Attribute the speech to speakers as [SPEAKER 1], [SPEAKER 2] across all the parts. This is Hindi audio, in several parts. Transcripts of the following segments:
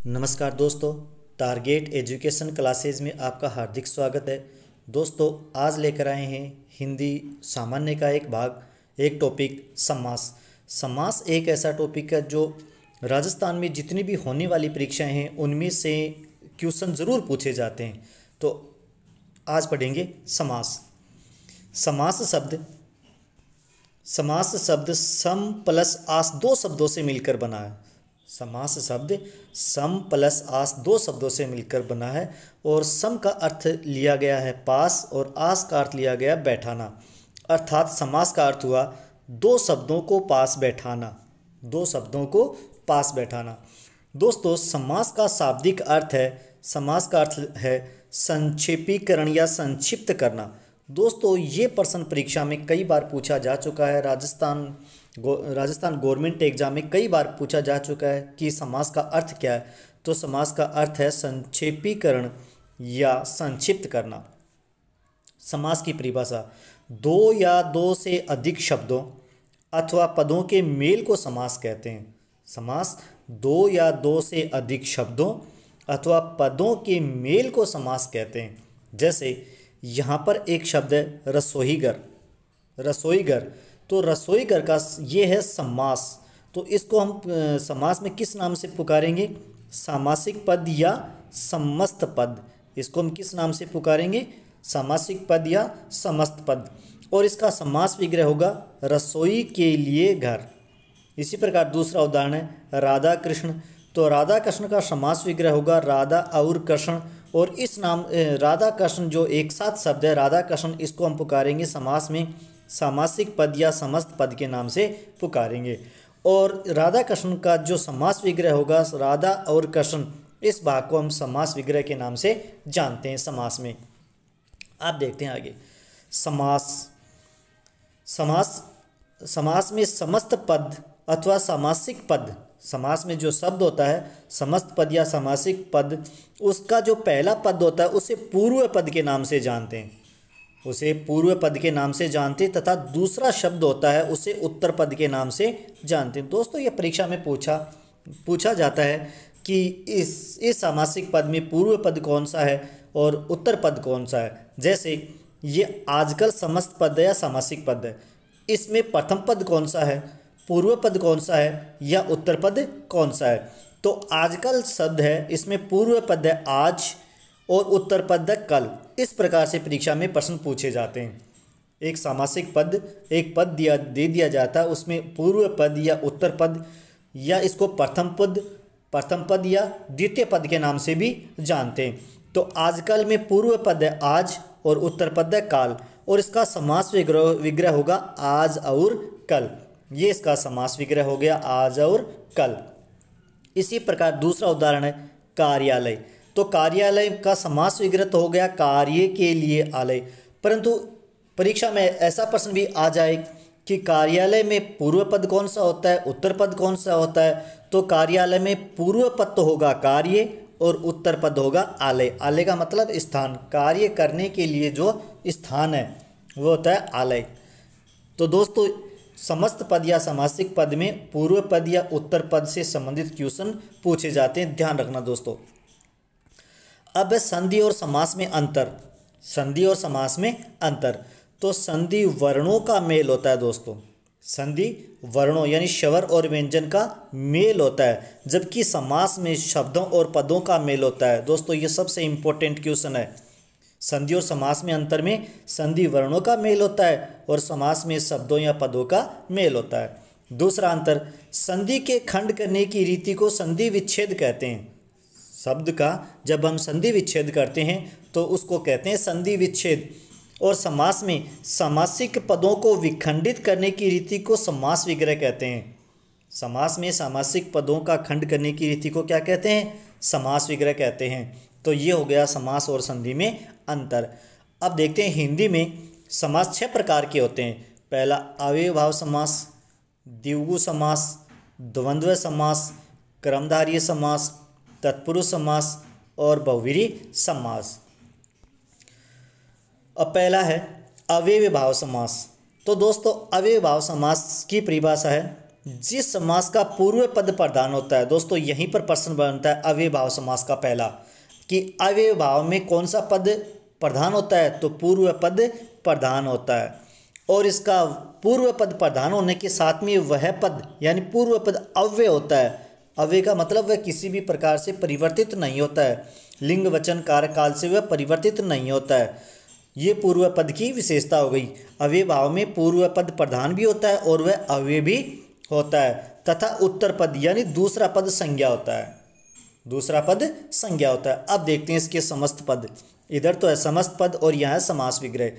[SPEAKER 1] नमस्कार दोस्तों, टारगेट एजुकेशन क्लासेज में आपका हार्दिक स्वागत है। दोस्तों, आज लेकर आए हैं हिंदी सामान्य का एक भाग, एक टॉपिक समास। समास एक ऐसा टॉपिक है जो राजस्थान में जितनी भी होने वाली परीक्षाएं हैं उनमें से क्वेश्चन ज़रूर पूछे जाते हैं। तो आज पढ़ेंगे समास। समास शब्द सम प्लस आस दो शब्दों से मिलकर बना है। समास शब्द सम प्लस आस दो शब्दों से मिलकर बना है और सम का अर्थ लिया गया है पास और आस का अर्थ लिया गया बैठाना। अर्थात समास का अर्थ हुआ दो शब्दों को पास बैठाना, दो शब्दों को पास बैठाना। दोस्तों, समास का शाब्दिक अर्थ है, समास का अर्थ है संक्षेपीकरण या संक्षिप्त करना। दोस्तों, ये प्रश्न परीक्षा में कई बार पूछा जा चुका है। राजस्थान गवर्नमेंट एग्जाम में कई बार पूछा जा चुका है कि समास का अर्थ क्या है। तो समास का अर्थ है संक्षेपीकरण या संक्षिप्त करना। समास की परिभाषा, दो या दो से अधिक शब्दों अथवा पदों के मेल को समास कहते हैं। समास दो या दो से अधिक शब्दों अथवा पदों के मेल को समास कहते हैं। जैसे यहाँ पर एक शब्द है रसोईघर, रसोईघर, तो रसोईघर का ये है समास। तो इसको हम समास में किस नाम से पुकारेंगे? सामासिक पद या समस्त पद। इसको हम किस नाम से पुकारेंगे? सामासिक पद या समस्त पद। और इसका समास विग्रह होगा रसोई के लिए घर। इसी प्रकार दूसरा उदाहरण है राधा कृष्ण, तो राधा कृष्ण का समास विग्रह होगा राधा और कृष्ण। और इस नाम राधा कृष्ण जो एक साथ शब्द है राधा कृष्ण, इसको हम पुकारेंगे समास में सामासिक पद या समस्त पद के नाम से पुकारेंगे। और राधा कृष्ण का जो समास विग्रह होगा राधा और कृष्ण, इस भाग को हम समास विग्रह के नाम से जानते हैं समास में। आप देखते हैं आगे समास में समस्त पद अथवा सामासिक पद, समास में जो शब्द होता है समस्त पद या सामासिक पद, उसका जो पहला पद होता है उसे पूर्व पद के नाम से जानते हैं, उसे पूर्व पद के नाम से जानते हैं, तथा दूसरा शब्द होता है उसे उत्तर पद के नाम से जानते हैं। दोस्तों, ये परीक्षा में पूछा जाता है कि इस सामासिक पद में पूर्व पद कौन सा है और उत्तर पद कौन सा है। जैसे ये आजकल समस्त पद या सामासिक पद है, इसमें प्रथम पद कौन सा है, पूर्व पद कौन सा है या उत्तर पद कौन सा है? तो आजकल शब्द है, इसमें पूर्व पद है आज और उत्तर पद है कल। इस प्रकार से परीक्षा में प्रश्न पूछे जाते हैं। एक सामासिक पद, एक पद दे दिया जाता है, उसमें पूर्व पद या उत्तर पद या इसको प्रथम पद या द्वितीय पद के नाम से भी जानते हैं। तो आजकल में पूर्व पद है आज और उत्तर पद है काल, और इसका समास विग्रह होगा आज और कल। ये इसका समास विग्रह हो गया आज और कल। इसी प्रकार दूसरा उदाहरण है कार्यालय, तो कार्यालय का समास विग्रह तो हो गया कार्य के लिए आलय। परंतु परीक्षा में ऐसा प्रश्न भी आ जाए कि कार्यालय में पूर्व पद कौन सा होता है, उत्तर पद कौन सा होता है? तो कार्यालय में पूर्व पद तो होगा कार्य और उत्तर पद होगा आलय। आलय का मतलब स्थान, कार्य करने के लिए जो स्थान है वो होता है आलय। तो दोस्तों, समस्त पद या सामासिक पद में पूर्व पद या उत्तर पद से संबंधित क्वेश्चन पूछे जाते हैं, ध्यान रखना दोस्तों। अब संधि और समास में अंतर, संधि और समास में अंतर। तो संधि वर्णों का मेल होता है दोस्तों, संधि वर्णों यानी स्वर और व्यंजन का मेल होता है, जबकि समास में शब्दों और पदों का मेल होता है। दोस्तों, ये सबसे इंपॉर्टेंट क्वेश्चन है। संधि और समास में अंतर में संधि वर्णों का मेल होता है और समास में शब्दों या पदों का मेल होता है। दूसरा अंतर, संधि के खंड करने की रीति को संधि विच्छेद कहते हैं। शब्द का जब हम संधि विच्छेद करते हैं तो उसको कहते हैं संधि विच्छेद। और समास में सामासिक पदों को विखंडित करने की रीति को समास विग्रह कहते हैं। समास में सामासिक पदों का खंड करने की रीति को क्या कहते हैं? समास विग्रह कहते हैं। तो ये हो गया समास और संधि में अंतर। अब देखते हैं हिंदी में समास 6 प्रकार के होते हैं। पहला अव्ययभाव समास, द्विगु समास, द्वंद्व समास, क्रमधारय समास, तत्पुरुष समास और बहुव्रीहि समास। अब पहला है अव्ययभाव समास। तो दोस्तों, अव्ययभाव समास की परिभाषा है जिस समास का पूर्व पद प्रधान होता है, दोस्तों यहीं पर प्रश्न बनता है अव्ययभाव समास का पहला, कि अव्ययभाव में कौन सा पद प्रधान होता है, तो पूर्व पद प्रधान होता है। और इसका पूर्व पद प्रधान होने के साथ में वह पद यानी पूर्व पद अव्यय होता है। अव्यय का मतलब वह किसी भी प्रकार से परिवर्तित नहीं होता है, लिंग वचन कारकाल से वह परिवर्तित नहीं होता है। ये पूर्व पद की विशेषता हो गई। अव्ययभाव में पूर्व पद प्रधान भी होता है और वह अव्यय भी होता है, तथा उत्तर पद यानी दूसरा पद संज्ञा होता है। दूसरा पद संज्ञा होता है। अब देखते हैं इसके समस्त पद। इधर तो है समस्त पद और यहाँ है समास विग्रह।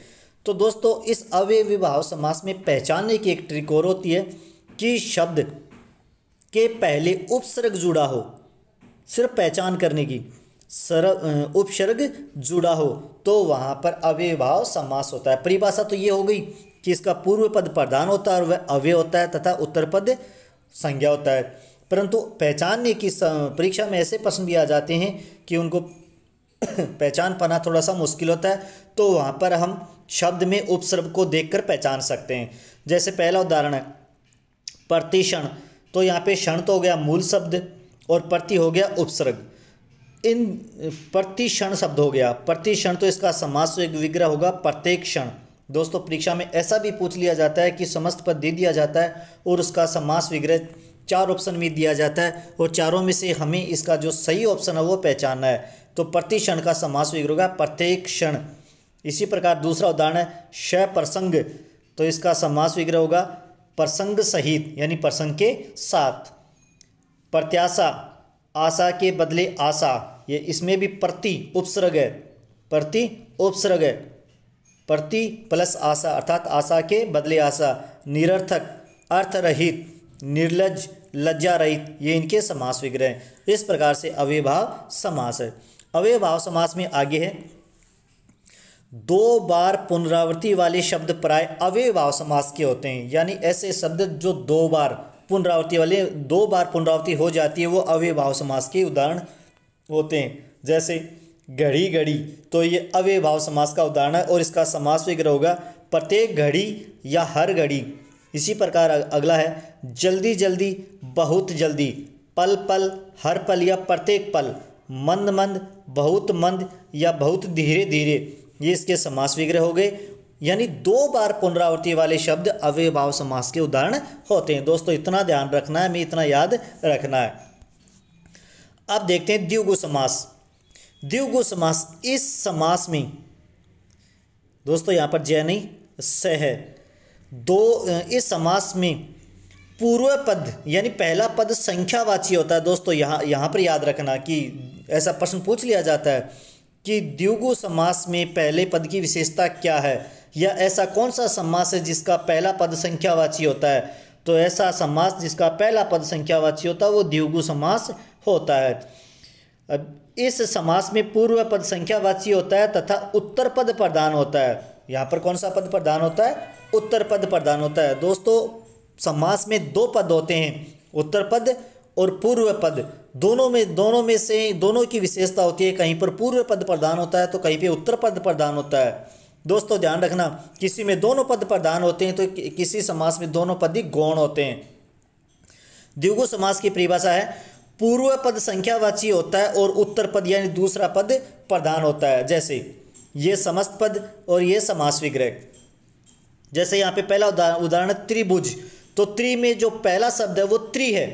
[SPEAKER 1] तो दोस्तों इस अव्ययभाव समास में पहचानने की एक ट्रिक और होती है कि शब्द के पहले उपसर्ग जुड़ा हो, सिर्फ पहचान करने की, उपसर्ग जुड़ा हो तो वहाँ पर अव्ययभाव समास होता है। परिभाषा तो ये हो गई कि इसका पूर्व पद प्रधान होता है और वह अव्यय होता है तथा उत्तर पद संज्ञा होता है। परंतु पहचानने की परीक्षा में ऐसे प्रश्न भी आ जाते हैं कि उनको पहचान पाना थोड़ा सा मुश्किल होता है, तो वहाँ पर हम शब्द में उपसर्ग को देखकर पहचान सकते हैं। जैसे पहला उदाहरण है प्रतिक्षण, तो यहाँ पे क्षण तो हो गया मूल शब्द और प्रति हो गया उपसर्ग। इन प्रतिक्षण शब्द हो गया, प्रतिक्षण तो इसका समास विग्रह होगा प्रत्येक क्षण। दोस्तों परीक्षा में ऐसा भी पूछ लिया जाता है कि समस्त पद दे दिया जाता है और उसका समास विग्रह 4 ऑप्शन में दिया जाता है और चारों में से हमें इसका जो सही ऑप्शन है वो पहचानना है। तो प्रतिक्षण का समास विग्रह होगा प्रत्येक क्षण। इसी प्रकार दूसरा उदाहरण है शप्रसंग, तो इसका समास विग्रह होगा प्रसंग सहित यानी प्रसंग के साथ। प्रत्याशा, आशा के बदले आशा, ये इसमें भी प्रति उपसर्ग है, प्रति उपसर्ग है, प्रति प्लस आशा अर्थात आशा के बदले आशा। निरर्थक, अर्थरहित, निर्लज, लज्जा रहित, ये इनके समास विग्रह हैं। इस प्रकार से अव्ययभाव समास है। अव्ययभाव समास में आगे है 2 बार पुनरावृत्ति वाले शब्द प्राय अव्ययभाव समास के होते हैं, यानी ऐसे शब्द जो 2 बार पुनरावृत्ति वाले 2 बार पुनरावृत्ति हो जाती है वो अव्ययभाव समास के उदाहरण होते हैं। जैसे घड़ी घड़ी, तो ये अव्ययभाव समास का उदाहरण है और इसका समास विग्रह होगा प्रत्येक घड़ी या हर घड़ी। इसी प्रकार अगला है जल्दी जल्दी, बहुत जल्दी, पल पल, हर पल या प्रत्येक पल, मंद मंद, बहुत मंद या बहुत धीरे धीरे, ये इसके समास विग्रह हो गए। यानी 2 बार पुनरावृत्ति वाले शब्द अव्ययभाव समास के उदाहरण होते हैं। दोस्तों इतना ध्यान रखना है, हमें इतना याद रखना है। अब देखते हैं द्विगु समास। द्विगु समास, इस समास में दोस्तों यहाँ पर जय नहीं स है, इस समास में पूर्व पद यानी पहला पद संख्यावाची होता है। दोस्तों यहाँ पर याद रखना कि ऐसा प्रश्न पूछ लिया जाता है कि द्विगु समास में पहले पद की विशेषता क्या है, या ऐसा कौन सा समास है जिसका पहला पद संख्यावाची होता है। तो ऐसा समास जिसका पहला पद संख्यावाची होता है वो द्विगु समास होता है। अब इस समास में पूर्व पद संख्यावाची होता है तथा उत्तर पद प्रधान होता है। यहाँ पर कौन सा पद प्रधान होता है, उत्तर पद प्रधान होता है। दोस्तों समास में 2 पद होते हैं, उत्तर पद और पूर्व पद। दोनों की विशेषता होती है, कहीं पर पूर्व पद प्रधान होता है तो कहीं पे उत्तर पद प्रधान होता है। दोस्तों ध्यान रखना, किसी में दोनों पद प्रधान होते हैं तो किसी समास में दोनों पद ही गौण होते हैं। द्विगु समास की परिभाषा है पूर्व पद संख्यावाची होता है और उत्तर पद यानी दूसरा पद प्रधान होता है। जैसे ये समस्त पद और ये समास विग्रह। जैसे यहाँ पे पहला उदाहरण त्रिभुज, तो त्रि में जो पहला शब्द है वो त्रि है।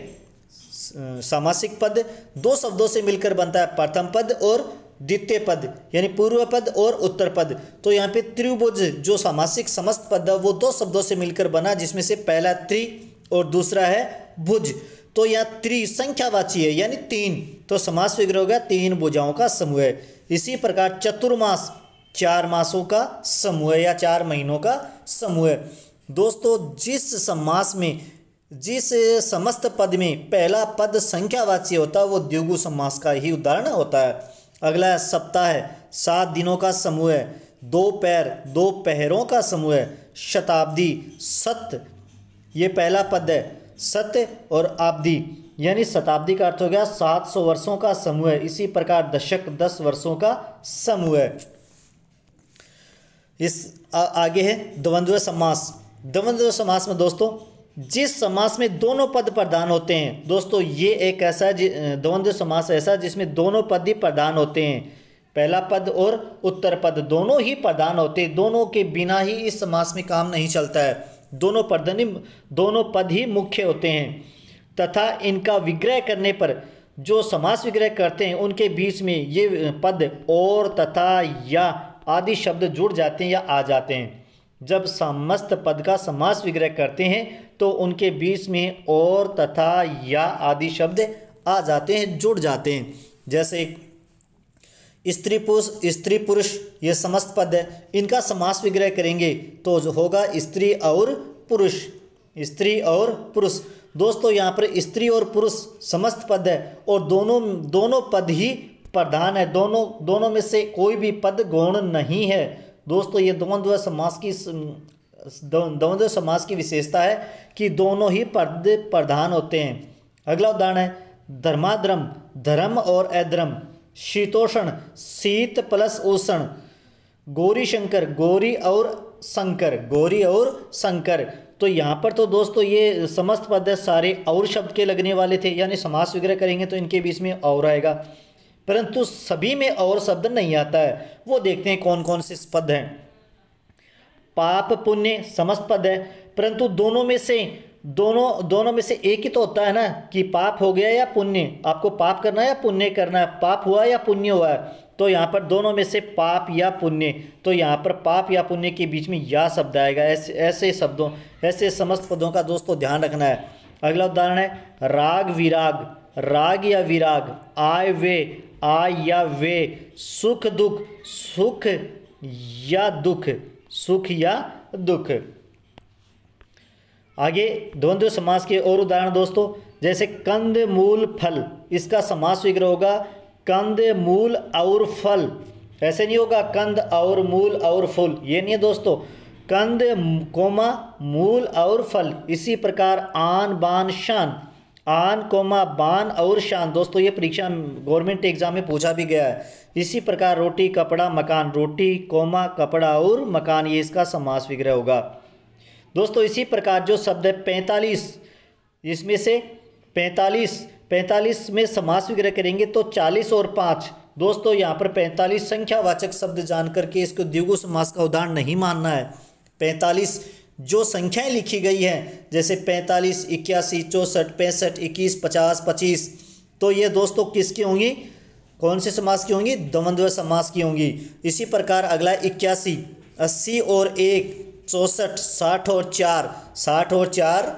[SPEAKER 1] सामासिक पद 2 शब्दों से मिलकर बनता है, प्रथम पद और द्वितीय पद यानी पूर्व पद और उत्तर पद। तो यहाँ पे त्रिभुज जो सामासिक समस्त पद है वो 2 शब्दों से मिलकर बना, जिसमें से पहला त्रि और दूसरा है भुज। तो यहाँ त्रि संख्यावाची है यानी 3, तो समास विग्रह होगा 3 भुजाओं का समूह है। इसी प्रकार चतुर्मास 4 मासों का समूह है या 4 महीनों का समूह है। दोस्तों जिस समस्त पद में पहला पद संख्यावाची होता है वो द्विगु समास का ही उदाहरण होता है। अगला है सप्ताह है 7 दिनों का समूह है, 2 पैर 2 पहरों का समूह है। शताब्दी सत, ये पहला पद है, सत्य और आब्दी यानी शताब्दी का अर्थ हो गया 700 वर्षों का समूह है। इसी प्रकार दशक 10 वर्षों का समूह है। आगे है द्वंद्व समास। द्वंद्व समास में दोस्तों जिस समास में दोनों पद प्रधान होते हैं, दोस्तों ये एक ऐसा द्वंद्व समास ऐसा जिसमें दोनों पद ही प्रधान होते हैं। पहला पद और उत्तर पद दोनों ही प्रधान होते हैं, दोनों के बिना ही इस समास में काम नहीं चलता है। दोनों पद ही मुख्य होते हैं तथा इनका विग्रह करने पर जो समास विग्रह करते हैं उनके बीच में ये पद और, तथा, या आदि शब्द जुड़ जाते हैं या आ जाते हैं। जब समस्त पद का समास विग्रह करते हैं तो उनके बीच में और, तथा, या आदि शब्द आ जाते हैं, जुड़ जाते हैं। जैसे स्त्री पुरुष ये समस्त पद है, इनका समास विग्रह करेंगे तो जो होगा स्त्री और पुरुष, स्त्री और पुरुष। दोस्तों यहाँ पर स्त्री और पुरुष समस्त पद है और दोनों पद ही प्रधान है, दोनों में से कोई भी पद गौण नहीं है। दोस्तों ये द्वंद्व समास की विशेषता है कि दोनों ही पद प्रधान होते हैं। अगला उदाहरण है धर्माधर्म, धर्म और अधर्म, शीतोषण, शीत प्लस उष्ण, गौरी शंकर, गौरी और शंकर। तो यहाँ पर तो दोस्तों ये समस्त पद सारे और शब्द के लगने वाले थे, यानी समास विग्रह करेंगे तो इनके बीच में और आएगा, परंतु सभी में और शब्द नहीं आता है। वो देखते हैं कौन कौन से पद हैं। पाप पुण्य समस्त पद है, परंतु दोनों में से एक ही तो होता है ना कि पाप हो गया या पुण्य, आपको पाप करना है या पुण्य करना है, पाप हुआ या पुण्य हुआ है। तो यहाँ पर दोनों में से पाप या पुण्य, तो यहाँ पर पाप या पुण्य के बीच में या शब्द आएगा। ऐसे समस्त पदों का दोस्तों ध्यान रखना है। अगला उदाहरण है राग विराग, राग या विराग, आय वे, आय या वे, सुख दुख, सुख या दुख। आगे द्वंद्व समास के और उदाहरण दोस्तों, जैसे कंद मूल फल, इसका समास विग्रह होगा कंद मूल और फल। ऐसे नहीं होगा कंद और मूल और फूल, ये नहीं है दोस्तों, कंद कोमा मूल और फल। इसी प्रकार आन बान शान, आन कोमा बान और शान। दोस्तों ये परीक्षा गवर्नमेंट एग्जाम में पूछा भी गया है। इसी प्रकार रोटी कपड़ा मकान, रोटी कोमा कपड़ा और मकान, ये इसका समास विग्रह होगा। दोस्तों इसी प्रकार जो शब्द है 45, इसमें से 45 में समास विग्रह करेंगे तो 40 और 5। दोस्तों यहाँ पर 45 संख्यावाचक शब्द जान करके इसको द्विगु समास का उदाहरण नहीं मानना है। 45 जो संख्याएं लिखी गई हैं, जैसे 45, 81, 64, 65, 21, 50, 25, तो ये दोस्तों किसकी होंगी, कौन से समास की होंगी, द्वंद्व समास की होंगी। इसी प्रकार अगला 81, 80 और 1, 64, 60 और 4, 60 और 4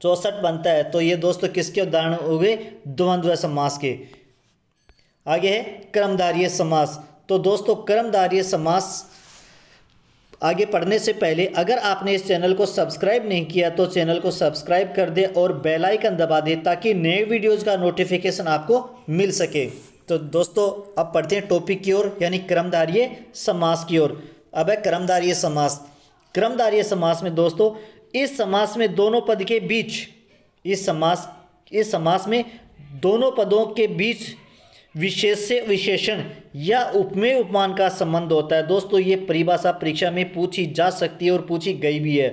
[SPEAKER 1] 64 बनता है। तो ये दोस्तों किसके उदाहरण हो गए, द्वंद्व समास के। आगे है क्रमधारय समास। तो दोस्तों क्रमधारय समास आगे पढ़ने से पहले अगर आपने इस चैनल को सब्सक्राइब नहीं किया तो चैनल को सब्सक्राइब कर दे और बेल आइकन दबा दे ताकि नए वीडियोस का नोटिफिकेशन आपको मिल सके। तो दोस्तों अब पढ़ते हैं टॉपिक की ओर, यानी क्रमधारय समास की ओर। अब है क्रमधारय समास। क्रमधारय समास में दोस्तों इस समास में दोनों पद के बीच, इस समास में दोनों पदों के बीच विशेष से विशेषण या उपमेय उपमान का संबंध होता है। दोस्तों ये परिभाषा परीक्षा में पूछी जा सकती है और पूछी गई भी है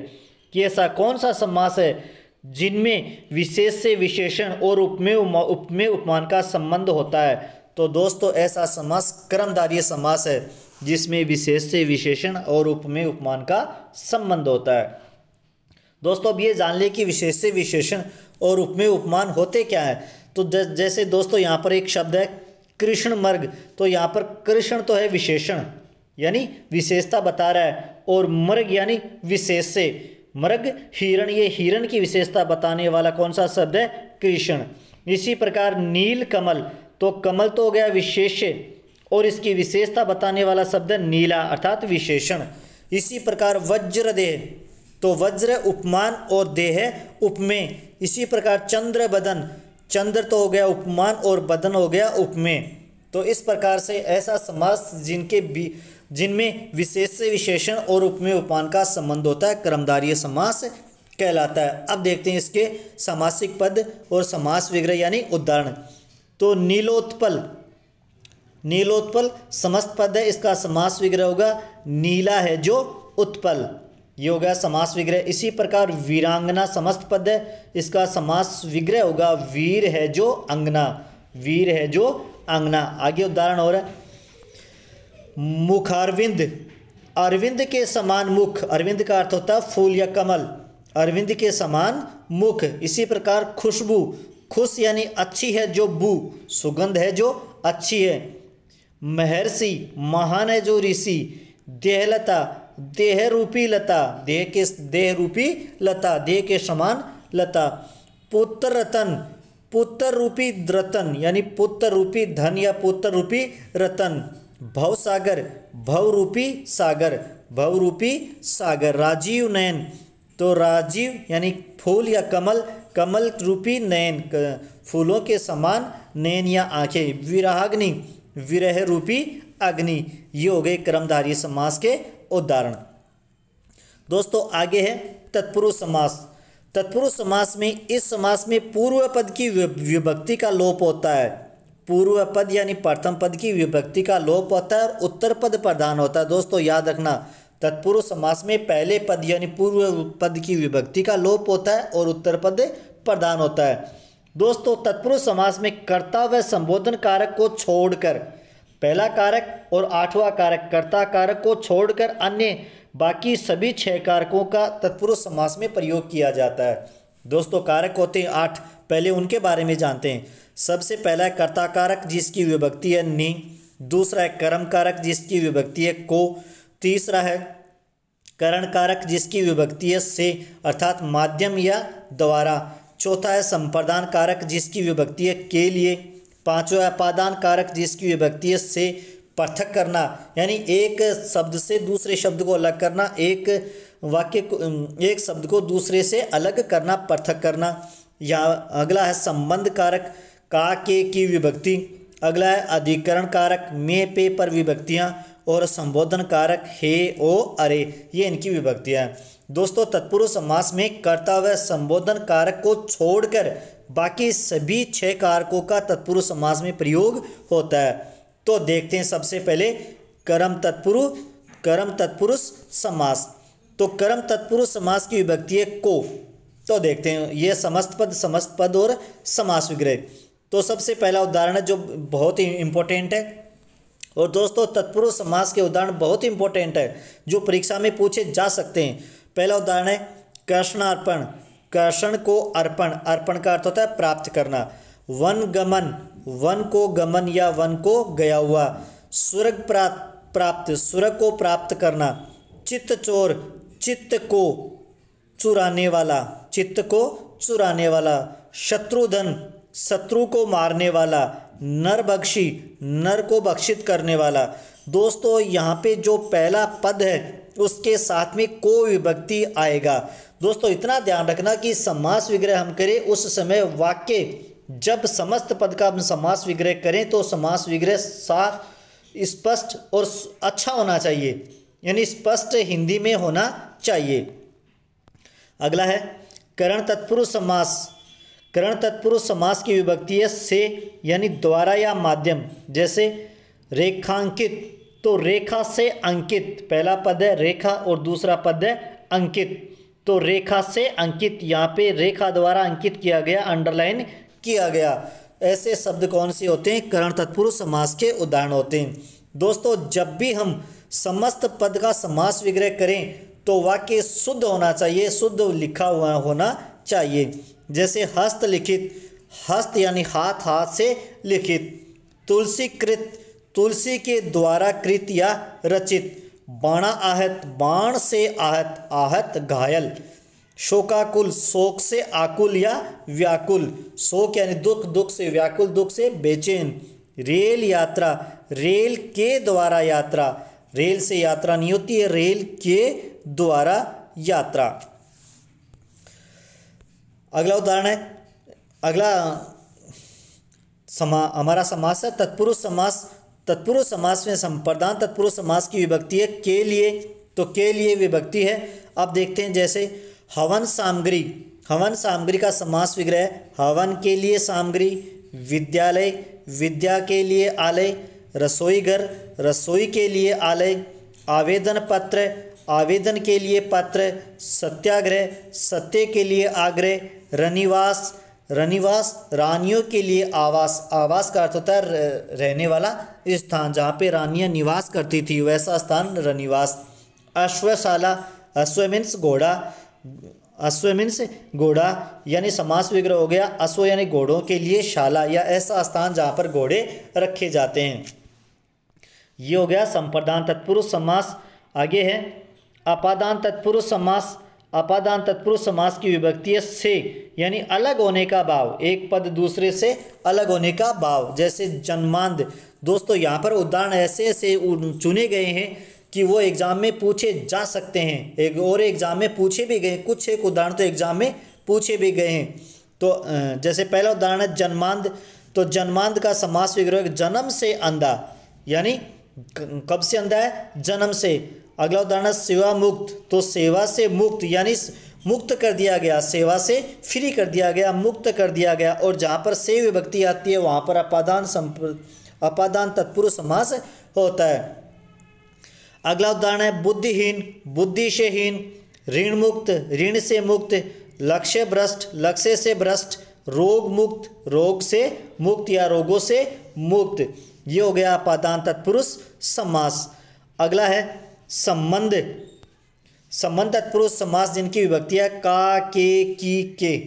[SPEAKER 1] कि ऐसा कौन सा समास है जिनमें विशेष से विशेषण और उपमेय उपमान का संबंध होता है। तो दोस्तों ऐसा समास क्रमधारय समास है जिसमें विशेष से विशेषण और उपमेय उपमान का संबंध होता है। दोस्तों अब ये जान ले कि विशेष से विशेषण और उपमेय उपमान होते क्या है। तो जैसे दोस्तों यहाँ पर एक शब्द है कृष्ण मर्ग, तो यहाँ पर कृष्ण तो है विशेषण यानी विशेषता बता रहा है, और मर्ग यानी विशेष से, मर्ग हिरण, ये हिरण की विशेषता बताने वाला कौन सा शब्द है, कृष्ण। इसी प्रकार नील कमल, तो कमल तो हो गया विशेष्य और इसकी विशेषता बताने वाला शब्द है नीला अर्थात विशेषण। इसी प्रकार वज्रदेह, तो वज्र उपमान और देह उपमेय। इसी प्रकार चंद्र बदन, चंद्र तो हो गया उपमान और बदन हो गया उपमेय। तो इस प्रकार से ऐसा समास जिनमें विशेष से विशेषण और उपमेय उपमान का संबंध होता है क्रमधारय समास कहलाता है। अब देखते हैं इसके समासिक पद और समास विग्रह यानी उदाहरण। तो नीलोत्पल, नीलोत्पल समस्त पद है, इसका समास विग्रह होगा नीला है जो उत्पल, ये हो गया समास विग्रह। इसी प्रकार वीरांगना समस्त पद है, इसका समास विग्रह होगा वीर है जो अंगना, वीर है जो अंगना। आगे उदाहरण और है, मुखारविंद, अरविंद के समान मुख, अरविंद का अर्थ होता है फूल या कमल, अरविंद के समान मुख। इसी प्रकार खुशबू, खुश यानी अच्छी है जो बू, सुगंध है जो अच्छी है। महर्षि, महान है जो ऋषि। देहलता, देह रूपी लता, देह के, देह रूपी लता, देह के समान लता। पुत्र रतन, पुत्र रूपी रतन यानी पुत्र रूपी धन या पुत्र रूपी रतन। भवसागर, भव रूपी सागर, भव रूपी सागर। राजीव नयन, तो राजीव यानी फूल या कमल, कमल रूपी नयन, फूलों के समान नयन या आंखें। विराग्नि, विरह रूपी अग्नि। ये हो गए कर्मधारय समास के उदाहरण। दोस्तों आगे है तत्पुरुष समास। तत्पुरुष समास में, इस समास में पूर्व पद की विभक्ति का लोप होता है, पूर्व पद यानी प्रथम पद की विभक्ति का लोप होता है और उत्तर पद प्रधान होता है। दोस्तों याद रखना, तत्पुरुष समास में पहले पद यानी पूर्व पद की विभक्ति का लोप होता है और उत्तर पद प्रधान होता है। दोस्तों तत्पुरुष समास में कर्ता व संबोधन कारक को छोड़कर, पहला कारक और आठवां कारक, कर्ता कारक को छोड़कर अन्य बाकी सभी 6 कारकों का तत्पुरुष समास में प्रयोग किया जाता है। दोस्तों कारक होते हैं 8, पहले उनके बारे में जानते हैं। सबसे पहला है कर्ता कारक जिसकी विभक्ति है नि, दूसरा है कर्म कारक जिसकी विभक्ति है को, तीसरा है करण कारक जिसकी विभक्ति है से अर्थात माध्यम या द्वारा, चौथा है संप्रदान कारक जिसकी विभक्ति है के लिए, पांचवा अपादान कारक जिसकी विभक्ति है से पृथक करना यानी एक शब्द से दूसरे शब्द को अलग करना, एक वाक्य को, एक शब्द को दूसरे से अलग करना, पृथक करना। या अगला है संबंध कारक का के की विभक्ति, अगला है अधिकरण कारक में पे पर विभक्तियाँ और संबोधन कारक हे ओ अरे, ये इनकी विभक्तियाँ हैं। दोस्तों तत्पुरुष समास में कर्ता व संबोधन कारक को छोड़कर बाकी सभी 6 कारकों का तत्पुरुष समास में प्रयोग होता है। तो देखते हैं सबसे पहले कर्म तत्पुरुष समास। तो कर्म तत्पुरुष समास की विभक्ति है को, तो देखते हैं ये समस्त पद और समास विग्रह। तो सबसे पहला उदाहरण है जो बहुत ही इंपॉर्टेंट है, और दोस्तों तत्पुरुष समास के उदाहरण बहुत इंपॉर्टेंट है जो परीक्षा में पूछे जा सकते हैं। पहला उदाहरण है कर्षणार्पण, कर्षण को अर्पण, अर्पण का अर्थ होता है प्राप्त करना। वन गमन, वन को गमन या वन को गया हुआ। स्वर्ग प्राप्त, स्वर्ग को प्राप्त करना। चित्त चोर, चित्त को चुराने वाला, चित्त को चुराने वाला। शत्रुधन, शत्रु को मारने वाला। नरभक्षी, नर को भक्षित करने वाला। दोस्तों यहाँ पे जो पहला पद है उसके साथ में को विभक्ति आएगा। दोस्तों इतना ध्यान रखना कि समास विग्रह हम करें उस समय वाक्य, जब समस्त पद का हम समास विग्रह करें तो समास विग्रह साफ, स्पष्ट और अच्छा होना चाहिए, यानी स्पष्ट हिंदी में होना चाहिए। अगला है करण तत्पुरुष समास। करण तत्पुरुष समास की विभक्ति है से यानी द्वारा या माध्यम। जैसे रेखांकित, तो रेखा से अंकित, पहला पद है रेखा और दूसरा पद है अंकित, तो रेखा से अंकित, यहाँ पे रेखा द्वारा अंकित किया गया, अंडरलाइन किया गया। ऐसे शब्द कौन से होते हैं? करण तत्पुरुष समास के उदाहरण होते हैं। दोस्तों जब भी हम समस्त पद का समास विग्रह करें तो वाक्य शुद्ध होना चाहिए, शुद्ध लिखा हुआ होना चाहिए। जैसे हस्तलिखित, हस्त यानी हाथ, हाथ से लिखित। तुलसीकृत, तुलसी के द्वारा कृत या रचित। बाणा आहत, बाण से आहत, आहत घायल। शोकाकुल, शोक से आकुल या व्याकुल, शोक यानी दुख, दुख से व्याकुल, दुख से बेचैन। रेल यात्रा, रेल के द्वारा यात्रा, रेल से यात्रा नहीं होती है, रेल के द्वारा यात्रा। अगला उदाहरण है, अगला हमारा समास है तत्पुरुष समास। तत्पुरुष समास में संप्रदान तत्पुरुष समास की विभक्ति है के लिए, तो के लिए विभक्ति है। अब देखते हैं जैसे हवन सामग्री, हवन सामग्री का समास विग्रह है हवन के लिए सामग्री। विद्यालय, विद्या के लिए आलय। रसोई घर, रसोई के लिए आलय। आवेदन पत्र, आवेदन के लिए पत्र, सत्याग्रह, सत्य के लिए आग्रह, रनिवास, रनिवास रानियों के लिए आवास, आवास का अर्थ होता है रहने वाला स्थान, जहाँ पे रानियाँ निवास करती थी वैसा स्थान रनिवास। अश्वशाला, अश्व मीन्स घोड़ा, अश्व मीन्स घोड़ा यानी समास विग्रह हो गया। अश्व यानी घोड़ों के लिए, शाला या ऐसा स्थान जहाँ पर घोड़े रखे जाते हैं। ये हो गया संप्रदान तत्पुरुष समास। आगे है अपादान तत्पुरुष समास। अपादान तत्पुरुष समास की विभक्ति है से, यानी अलग होने का भाव, एक पद दूसरे से अलग होने का भाव। जैसे जन्मांध। दोस्तों यहाँ पर उदाहरण ऐसे ऐसे चुने गए हैं कि वो एग्जाम में पूछे जा सकते हैं, एक और एग्जाम में पूछे भी गए, कुछ एक उदाहरण तो एग्जाम में पूछे भी गए हैं। तो जैसे पहला उदाहरण है जन्मांध। तो जन्मांध का समास विग्रह जन्म से अंधा, यानी कब से अंधा है? जन्म से। अगला उदाहरण है सेवा मुक्त। तो सेवा से मुक्त यानी मुक्त कर दिया गया, सेवा से फ्री कर दिया गया, मुक्त कर दिया गया। और जहाँ पर से विभक्ति आती है वहाँ पर अपादान तत्पुरुष समास होता है। अगला उदाहरण है बुद्धिहीन, बुद्धि से हीन, ऋण मुक्त, ऋण से मुक्त, लक्ष्य भ्रष्ट, लक्ष्य से भ्रष्ट, रोग मुक्त, रोग से मुक्त या रोगों से मुक्त। ये हो गया अपादान तत्पुरुष समास। अगला है संबंध। संबंध तत्पुरुष समास जिनकी विभक्तियाँ का, के, की, के।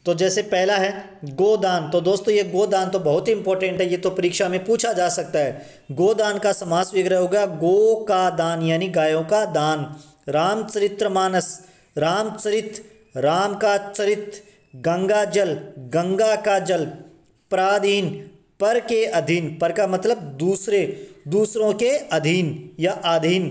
[SPEAKER 1] तो जैसे पहला है गोदान। तो दोस्तों ये गोदान तो बहुत इंपॉर्टेंट है, ये तो परीक्षा में पूछा जा सकता है। गोदान का समास विग्रह होगा गो का दान, यानी गायों का दान। रामचरितमानस, रामचरित, राम का चरित। गंगा जल, गंगा का जल। पराधीन, पर के अधीन, पर का मतलब दूसरे, दूसरों के अधीन या अधीन।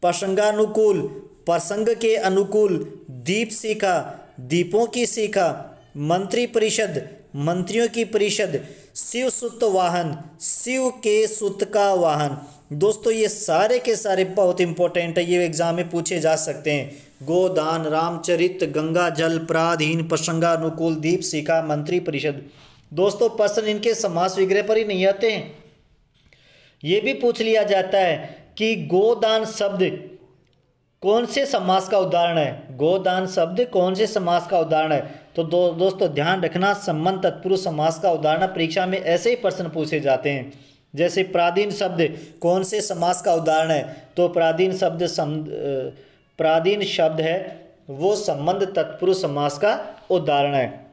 [SPEAKER 1] प्रसंगानुकूल, प्रसंग के अनुकूल। दीप शिखा, दीपों की शिखा। मंत्री परिषद, मंत्रियों की परिषद। शिव सुत वाहन, शिव के सुत का वाहन। दोस्तों ये सारे के सारे बहुत इंपॉर्टेंट है, ये एग्जाम में पूछे जा सकते हैं। गोदान, रामचरित, गंगा जल, पराधीन, प्रसंगानुकूल, दीप शिखा, मंत्री परिषद। दोस्तों प्रश्न इनके समास विग्रह पर ही नहीं आते हैं, ये भी पूछ लिया जाता है कि गोदान शब्द कौन से समास का उदाहरण है। गोदान शब्द कौन से समास का उदाहरण है? तो दोस्तों ध्यान रखना, संबंध तत्पुरुष समास का उदाहरण परीक्षा में ऐसे ही प्रश्न पूछे जाते हैं। जैसे प्राधीन शब्द कौन से समास का उदाहरण है? तो प्राधीन शब्द है वो संबंध तत्पुरुष समास का उदाहरण है।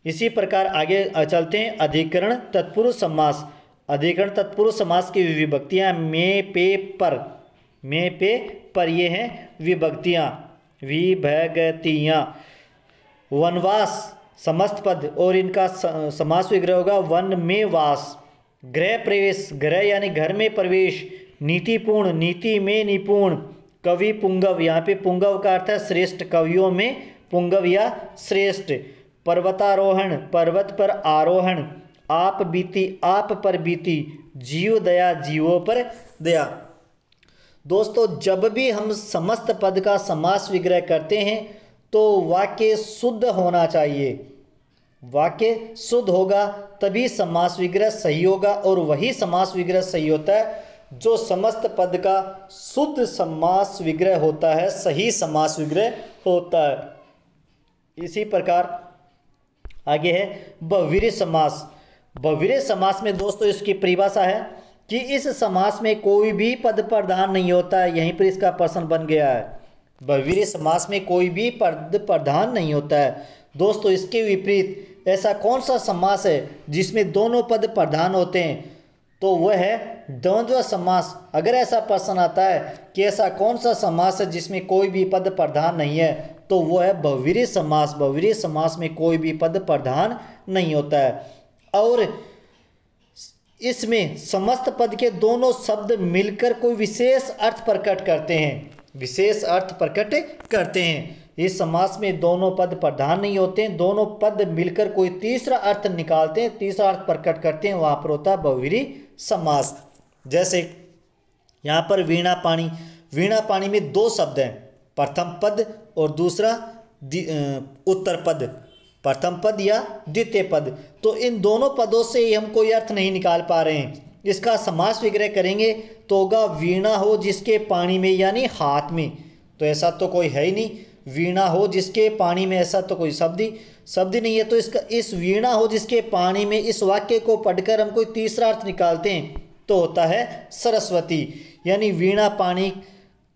[SPEAKER 1] इसी प्रकार आगे चलते हैं अधिकरण तत्पुरुष समास। अधिकरण तत्पुरुष समास की विभक्तियाँ में, पे, पर। में, पे, पर ये हैं विभक्तियाँ, विभक्तियाँ। वनवास समस्त पद और इनका समास विग्रह होगा वन में वास। गृह प्रवेश, गृह यानी घर में प्रवेश। नीतिपूर्ण, नीति में निपुण। कवि पुंगव, यहाँ पे पुंगव का अर्थ है श्रेष्ठ, कवियों में पुंगव या श्रेष्ठ। पर्वतारोहण, पर्वत पर आरोहण। आप बीती, आप पर बीती। जीव दया, जीवों पर दया। दोस्तों जब भी हम समस्त पद का समास विग्रह करते हैं तो वाक्य शुद्ध होना चाहिए। वाक्य शुद्ध होगा तभी समास विग्रह सही होगा, और वही समास विग्रह सही होता है जो समस्त पद का शुद्ध समास विग्रह होता है, सही समास विग्रह होता है। इसी प्रकार आगे है बहुव्रीहि समास। बहुव्रीहि समास में दोस्तों इसकी परिभाषा है कि इस समास में कोई भी पद प्रधान नहीं होता है। यहीं पर इसका प्रश्न बन गया है, बहुव्रीहि समास में कोई भी पद प्रधान नहीं होता है। दोस्तों इसके विपरीत ऐसा कौन सा समास है जिसमें दोनों पद प्रधान होते हैं? तो वह है द्वंद्व समास। अगर ऐसा प्रश्न आता है कि ऐसा कौन सा समास है जिसमें कोई भी पद प्रधान नहीं है, तो वह है बहुव्रीहि समास। बहुव्रीहि समास में कोई भी पद प्रधान नहीं होता है और इसमें समस्त पद के दोनों शब्द मिलकर कोई विशेष अर्थ प्रकट करते हैं, विशेष अर्थ प्रकट करते हैं। इस समास में दोनों पद प्रधान नहीं होते हैं, दोनों पद मिलकर कोई तीसरा अर्थ निकालते हैं, तीसरा अर्थ प्रकट करते हैं, वहाँ पर होता है बहुव्रीहि समास। जैसे यहाँ पर वीणा पानी, वीणा पानी में दो शब्द हैं, प्रथम पद और दूसरा उत्तर पद, प्रथम पद या द्वितीय पद। तो इन दोनों पदों से हम कोई अर्थ नहीं निकाल पा रहे हैं, इसका समास विग्रह करेंगे तो होगा वीणा हो जिसके पानी में, यानी हाथ में। तो ऐसा तो कोई है ही नहीं, वीणा हो जिसके पानी में, ऐसा तो कोई शब्द ही नहीं है। तो इसका इस वीणा हो जिसके पानी में, इस वाक्य को पढ़कर हम कोई तीसरा अर्थ निकालते हैं तो होता है सरस्वती। यानी वीणा पानी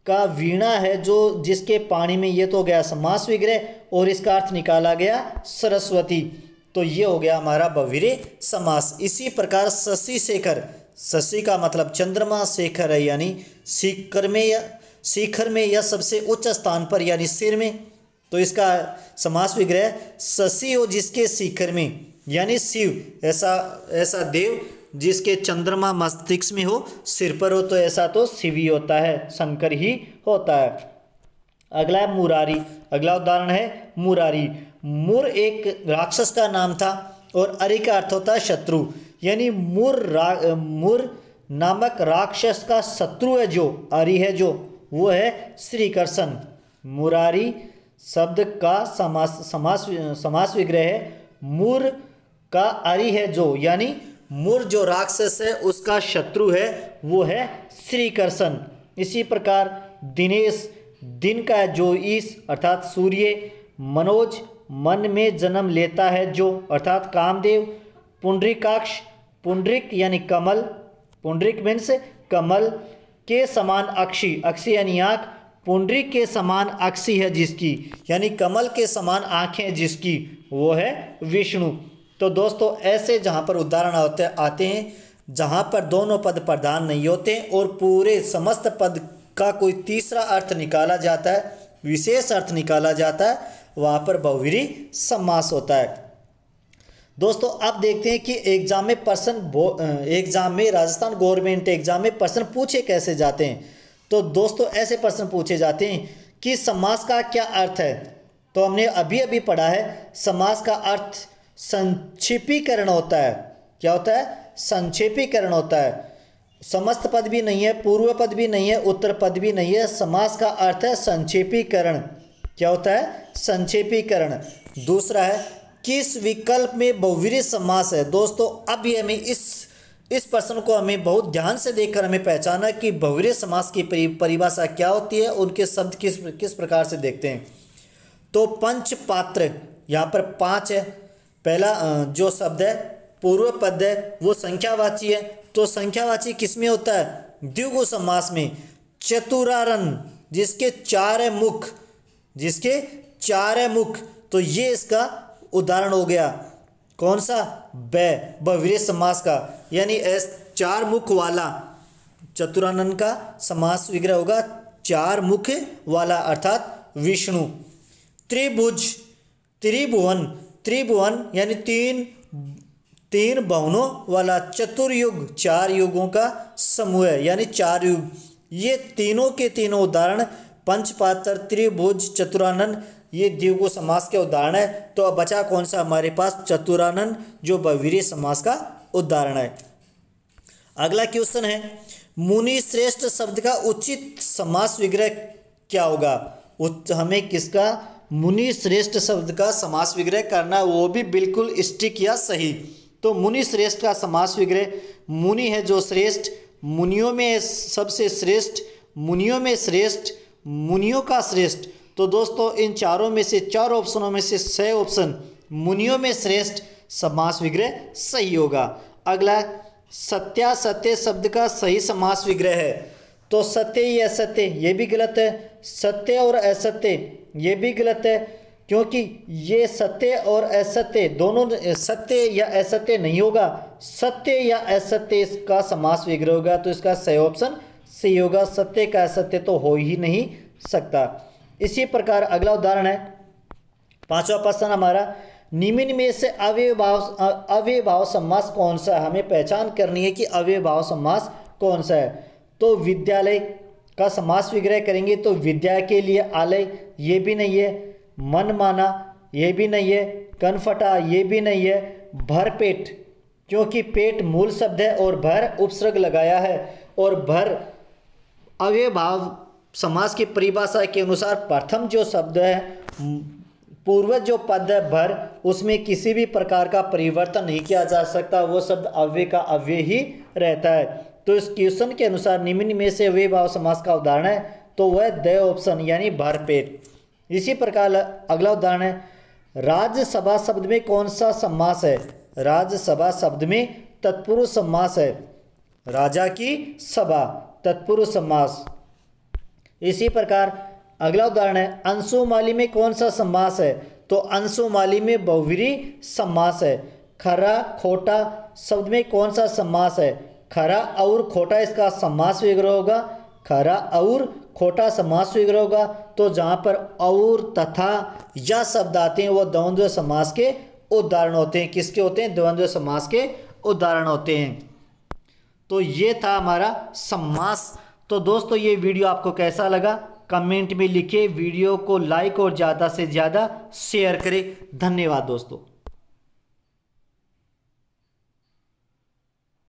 [SPEAKER 1] का, वीणा है जो जिसके पानी में, ये तो हो गया समास विग्रह और इसका अर्थ निकाला गया सरस्वती। तो ये हो गया हमारा बहुव्रीहि समास। इसी प्रकार शशि शेखर, शशि का मतलब चंद्रमा, शेखर है यानी शिखर में या सबसे उच्च स्थान पर यानी सिर में। तो इसका समास विग्रह शशि हो जिसके शिखर में, यानी शिव, ऐसा देव जिसके चंद्रमा मस्तिष्क में हो, सिर पर हो, तो ऐसा तो शिव ही होता है, शंकर ही होता है। अगला है मुरारी। अगला उदाहरण है मुरारी। मुर एक राक्षस का नाम था और अरि का अर्थ होता है शत्रु। यानी मुर नामक राक्षस का शत्रु है जो, अरि है जो, वो है श्री कृष्ण। मुरारी शब्द का समास विग्रह है मुर का अरि है जो, यानी मुर जो राक्षस है उसका शत्रु है, वो है श्री कृष्ण। इसी प्रकार दिनेश, दिन का जो ईश अर्थात सूर्य, मनोज मन में जन्म लेता है जो अर्थात कामदेव, पुंडरीकाक्ष, पुंडरिक यानी कमल, पुंडरिक मीन्स कमल के समान अक्षी, अक्षी यानी आँख, पुंडरिक के समान अक्षी है जिसकी, यानी कमल के समान आँखें जिसकी, वो है विष्णु। तो दोस्तों ऐसे जहाँ पर उदाहरण आते हैं जहाँ पर दोनों पद प्रधान नहीं होते और पूरे समस्त पद का कोई तीसरा अर्थ निकाला जाता है, विशेष अर्थ निकाला जाता है, वहाँ पर बहुव्रीहि समास होता है। दोस्तों अब देखते हैं कि एग्जाम में राजस्थान गवर्नमेंट एग्जाम में प्रश्न पूछे कैसे जाते हैं। तो दोस्तों ऐसे प्रश्न पूछे जाते हैं कि समास का क्या अर्थ है। तो हमने अभी पढ़ा है, समास का अर्थ संक्षेपीकरण होता है। क्या होता है? संक्षेपीकरण होता है। समस्त पद भी नहीं है, पूर्व पद भी नहीं है, उत्तर पद भी नहीं है। समास का अर्थ है संक्षेपीकरण। क्या होता है? संक्षेपीकरण। दूसरा है किस विकल्प में बहुव्रीहि समास है। दोस्तों अब ये हमें इस प्रश्न को हमें बहुत ध्यान से देखकर हमें पहचाना कि बहुव्रीहि समास की परिभाषा क्या होती है, उनके शब्द किस प्रकार से देखते हैं। तो पंच पात्र, यहाँ पर 5 है। पहला जो शब्द है पूर्व पद है वो संख्यावाची है। तो संख्यावाची किसमें होता है? द्विगु समास में। चतुरारण जिसके 4 है मुख, जिसके 4 है मुख, तो ये इसका उदाहरण हो गया। कौन सा? बहुव्रीहि समास का, यानी 4 मुख वाला। चतुरानन का समास विग्रह होगा 4 मुख वाला अर्थात विष्णु। त्रिभुज, त्रिभुवन यानी 3 भवनों वाला। चतुर्युग 4 युगों का समूह है, यानी 4 युग। ये तीनों के तीनों उदाहरण पंचपात्र, त्रिभुज, चतुरानन, ये द्विगु समास के उदाहरण है। तो अब बचा कौन सा हमारे पास? चतुरानन, जो बहुव्रीहि समास का उदाहरण है। अगला क्वेश्चन है मुनि श्रेष्ठ शब्द का उचित समास विग्रह क्या होगा। हमें किसका? मुनि श्रेष्ठ शब्द का समास विग्रह करना है, वो भी बिल्कुल स्टिक या सही। तो मुनि श्रेष्ठ का समास विग्रह, मुनि है जो श्रेष्ठ, मुनियों में सबसे श्रेष्ठ, मुनियों में श्रेष्ठ, मुनियों का श्रेष्ठ। तो दोस्तों इन चारों में से 4 ऑप्शनों में से सही ऑप्शन मुनियों में श्रेष्ठ समास विग्रह सही होगा। अगला सत्यासत्य शब्द का सही समास विग्रह है। तो सत्य या असत्य ये भी गलत है, सत्य और असत्य ये भी गलत है, क्योंकि ये सत्य और असत्य दोनों, सत्य या असत्य नहीं होगा, सत्य या असत्य इसका समास विग्रह होगा। तो इसका सही ऑप्शन सही होगा। सत्य का असत्य तो हो ही नहीं सकता। इसी प्रकार अगला उदाहरण है 5वां प्रश्न हमारा, निम्न में से अव्ययभाव समास कौन सा है। हमें पहचान करनी है कि अव्ययभाव समास कौन सा है। तो विद्यालय का समास विग्रह करेंगे तो विद्या के लिए आलय ये भी नहीं है, मन माना ये भी नहीं है, कनफटा ये भी नहीं है, भरपेट क्योंकि पेट मूल शब्द है और भर उपसर्ग लगाया है, और भर अव्ययभाव समास की परिभाषा के अनुसार प्रथम जो शब्द है पूर्वज जो पद है भर, उसमें किसी भी प्रकार का परिवर्तन नहीं किया जा सकता, वो शब्द अव्यय का अव्यय ही रहता है। तो इस क्वेश्चन के अनुसार निम्न में से अव्ययीभाव समास का उदाहरण है, तो वह द ऑप्शन यानी भरपेट। इसी प्रकार अगला उदाहरण है, राज्यसभा शब्द में कौन सा समास है? राज्यसभा शब्द में तत्पुरुष समास है, राजा की सभा, तत्पुरुष समास। इसी प्रकार अगला उदाहरण है, अंशुमाली में कौन सा समास है? तो अंशुमाली में बहुव्रीहि समास है। खरा खोटा शब्द में कौन सा समास है? खरा और खोटा इसका समास विग्रह होगा, खरा और खोटा समास विग्रह होगा। तो जहाँ पर और तथा या शब्द आते हैं वो द्वंद्व समास के उदाहरण होते हैं। किसके होते हैं? द्वंद्व समास के उदाहरण होते हैं। तो ये था हमारा समास। तो दोस्तों ये वीडियो आपको कैसा लगा कमेंट में लिखिए, वीडियो को लाइक और ज़्यादा से ज़्यादा शेयर करें। धन्यवाद दोस्तों।